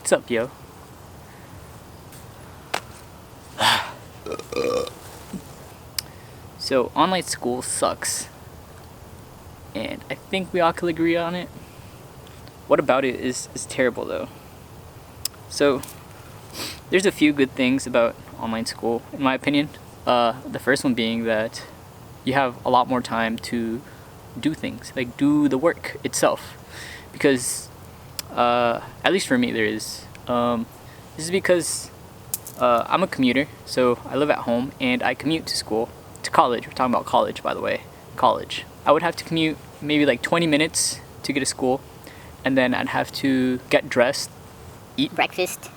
What's up, yo? So, online school sucks. And I think we all could agree on it. What about it is terrible, though? So, there's a few good things about online school, in my opinion. The first one being that you have a lot more time to do things, like do the work itself. Because, at least for me, there is. This is because I'm a commuter, so I live at home and I commute to school, to college. We're talking about college, by the way. College. I would have to commute maybe like 20 minutes to get to school, and then I'd have to get dressed, eat breakfast,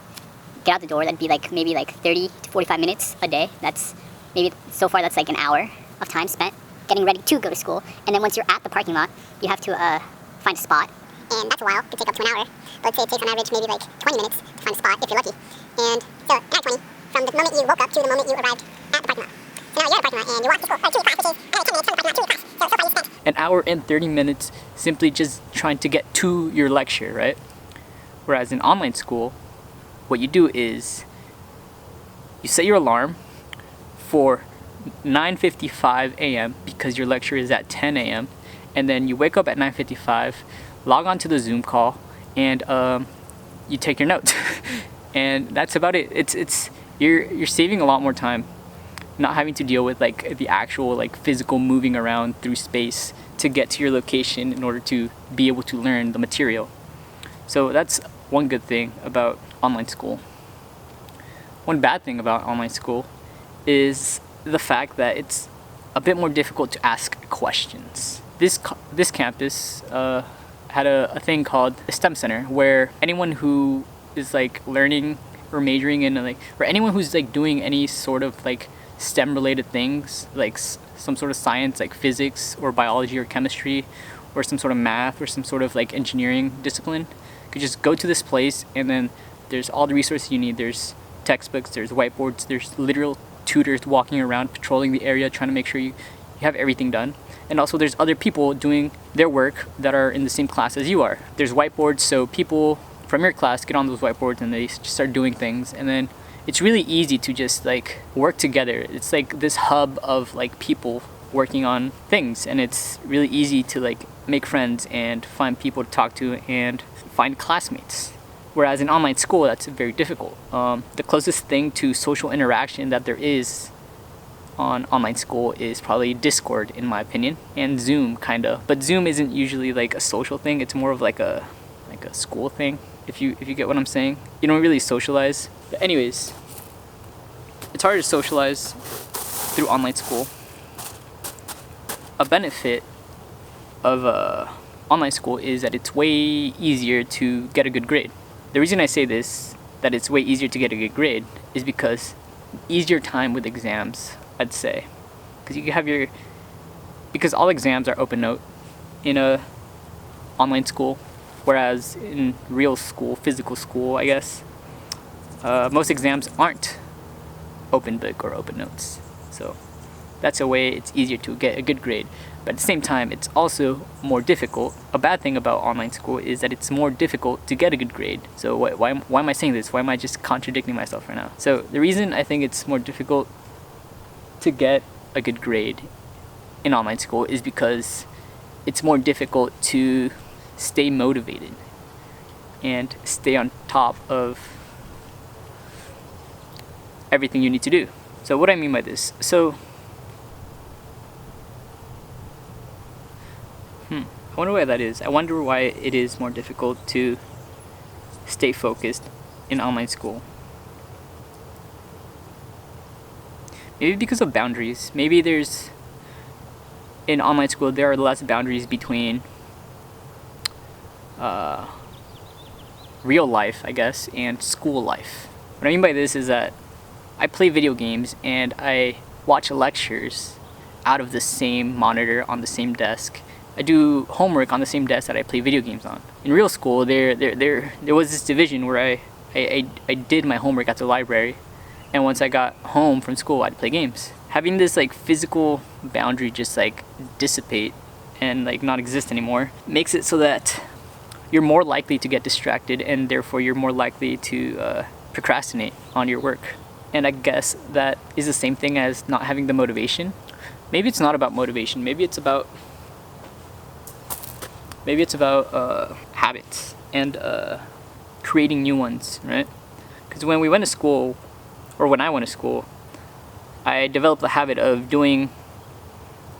get out the door. That'd be like maybe like 30 to 45 minutes a day. That's maybe, so far that's like an hour of time spent getting ready to go to school. And then once you're at the parking lot, you have to find a spot. And that's a while. It could take up to an hour. But let's say it takes on average maybe like 20 minutes to find a spot if you're lucky. And so an hour 20 from the moment you woke up to the moment you arrived at the parking lot. So now you're at the parking lot and you walk to school, or to your class, which is another 10 minutes from the parking lot to your class. So far you spent an hour and 30 minutes simply just trying to get to your lecture, right? Whereas in online school, what you do is you set your alarm for 9:55 a.m. because your lecture is at 10 a.m. and then you wake up at 9:55, log on to the Zoom call, and you take your notes. And that's about it. It's you're saving a lot more time, not having to deal with like the actual like physical moving around through space to get to your location in order to be able to learn the material. So that's one good thing about online school. One bad thing about online school is the fact that it's a bit more difficult to ask questions. This campus had a thing called a STEM Center, where anyone who is like learning or majoring in like, or anyone who's like doing any sort of like STEM related things, like some sort of science like physics or biology or chemistry or some sort of math or some sort of like engineering discipline, could just go to this place, and then there's all the resources you need. There's textbooks, there's whiteboards, there's literal tutors walking around patrolling the area trying to make sure you have everything done. And also there's other people doing their work that are in the same class as you are. There's whiteboards, so people from your class get on those whiteboards and they just start doing things, and then it's really easy to just like work together. It's like this hub of like people working on things, and it's really easy to like make friends and find people to talk to and find classmates. Whereas in online school, that's very difficult. The closest thing to social interaction that there is on online school is probably Discord, in my opinion, and Zoom, kinda. But Zoom isn't usually like a social thing. It's more of like a school thing. If you get what I'm saying, you don't really socialize. But anyways, it's hard to socialize through online school. A benefit of online school is that it's way easier to get a good grade. The reason I say this, that it's way easier to get a good grade, is because easier time with exams, I'd say. Because you have because all exams are open note in a online school, whereas in real school, physical school, I guess, most exams aren't open book or open notes. So that's a way it's easier to get a good grade. But at the same time, it's also more difficult. A bad thing about online school is that it's more difficult to get a good grade. So why am I saying this? Why am I just contradicting myself right now? So the reason I think it's more difficult to get a good grade in online school is because it's more difficult to stay motivated and stay on top of everything you need to do. So what do I mean by this? So I wonder why that is. I wonder why it is more difficult to stay focused in online school. Maybe because of boundaries. Maybe in online school there are less boundaries between real life, I guess, and school life. What I mean by this is that I play video games and I watch lectures out of the same monitor on the same desk. I do homework on the same desk that I play video games on. In real school, there was this division where I did my homework at the library, and once I got home from school, I'd play games. Having this like physical boundary just like dissipate and like not exist anymore makes it so that you're more likely to get distracted, and therefore you're more likely to procrastinate on your work. And I guess that is the same thing as not having the motivation. Maybe it's not about motivation. Maybe it's about habits and creating new ones, right? Because when we went to school, or when I went to school, I developed the habit of doing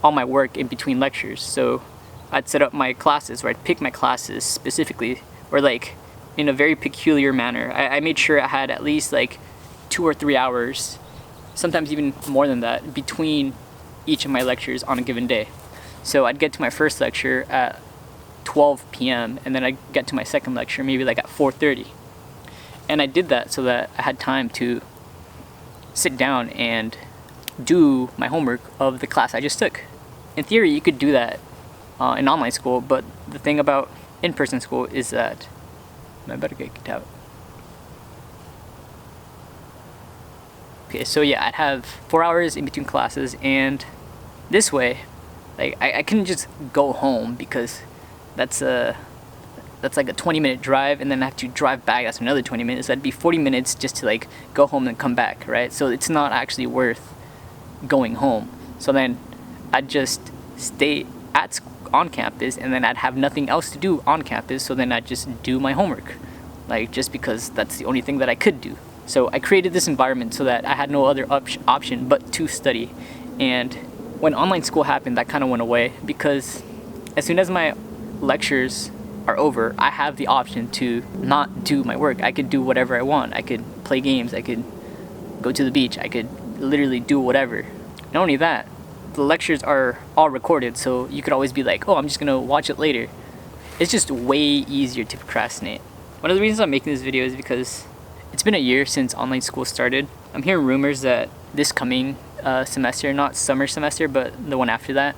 all my work in between lectures. So I'd set up my classes, or I'd pick my classes specifically, or like in a very peculiar manner. I made sure I had at least like 2 or 3 hours, sometimes even more than that, between each of my lectures on a given day. So I'd get to my first lecture at 12 p.m. and then I'd get to my second lecture maybe like at 4:30. And I did that so that I had time to sit down and do my homework of the class I just took. In theory, you could do that in online school, but the thing about in-person school is that I better get kicked out. Okay, so yeah, I'd have 4 hours in between classes, and this way, like I couldn't just go home because that's like a 20-minute drive, and then I have to drive back. That's another 20 minutes. That'd be 40 minutes just to like go home and come back, right? So it's not actually worth going home. So then I'd just stay on campus, and then I'd have nothing else to do on campus. So then I'd just do my homework, like just because that's the only thing that I could do. So I created this environment so that I had no other option but to study. And when online school happened, that kind of went away, because as soon as my lectures are over, I have the option to not do my work. I could do whatever I want. I could play games. I could go to the beach. I could literally do whatever. Not only that, the lectures are all recorded, so you could always be like, oh, I'm just gonna watch it later. It's just way easier to procrastinate. One of the reasons I'm making this video is because it's been a year since online school started. I'm hearing rumors that this coming semester, not summer semester, but the one after that,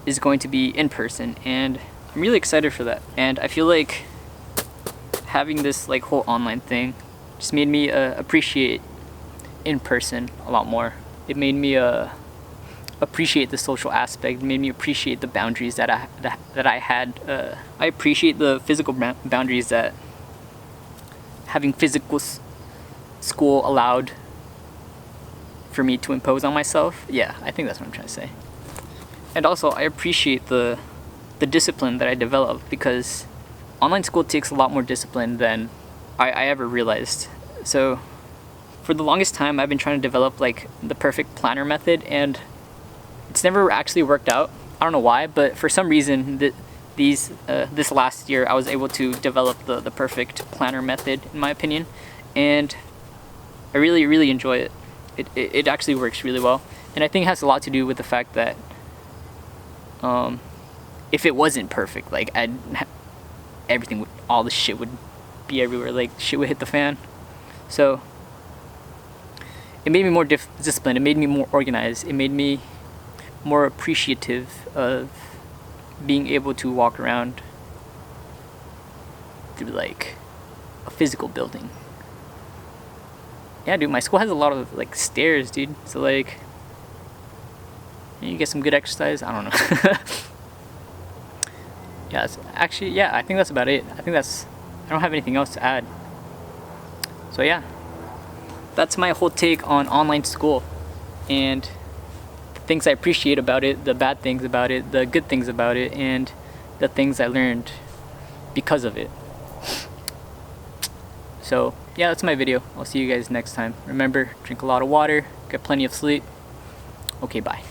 is going to be in person, and I'm really excited for that. And I feel like having this like whole online thing just made me appreciate in person a lot more. It made me appreciate the social aspect. It made me appreciate the boundaries that I had. I appreciate the physical boundaries that having physical school allowed for me to impose on myself. Yeah, I think that's what I'm trying to say. And also, I appreciate the discipline that I developed, because online school takes a lot more discipline than I ever realized. So for the longest time, I've been trying to develop like the perfect planner method, and it's never actually worked out. I don't know why, but for some reason this last year I was able to develop the perfect planner method, in my opinion, and I really enjoy it. It actually works really well, and I think it has a lot to do with the fact that if it wasn't perfect, like all the shit would be everywhere, like shit would hit the fan. So it made me more disciplined. It made me more organized. It made me more appreciative of being able to walk around through like a physical building. Yeah, dude, my school has a lot of like stairs, dude. So like, you get some good exercise. I don't know. Yeah, I think that's about it. I don't have anything else to add. So yeah, that's my whole take on online school, and the things I appreciate about it, the bad things about it, the good things about it, and the things I learned because of it. So yeah, that's my video. I'll see you guys next time. Remember, drink a lot of water, get plenty of sleep. Okay, bye.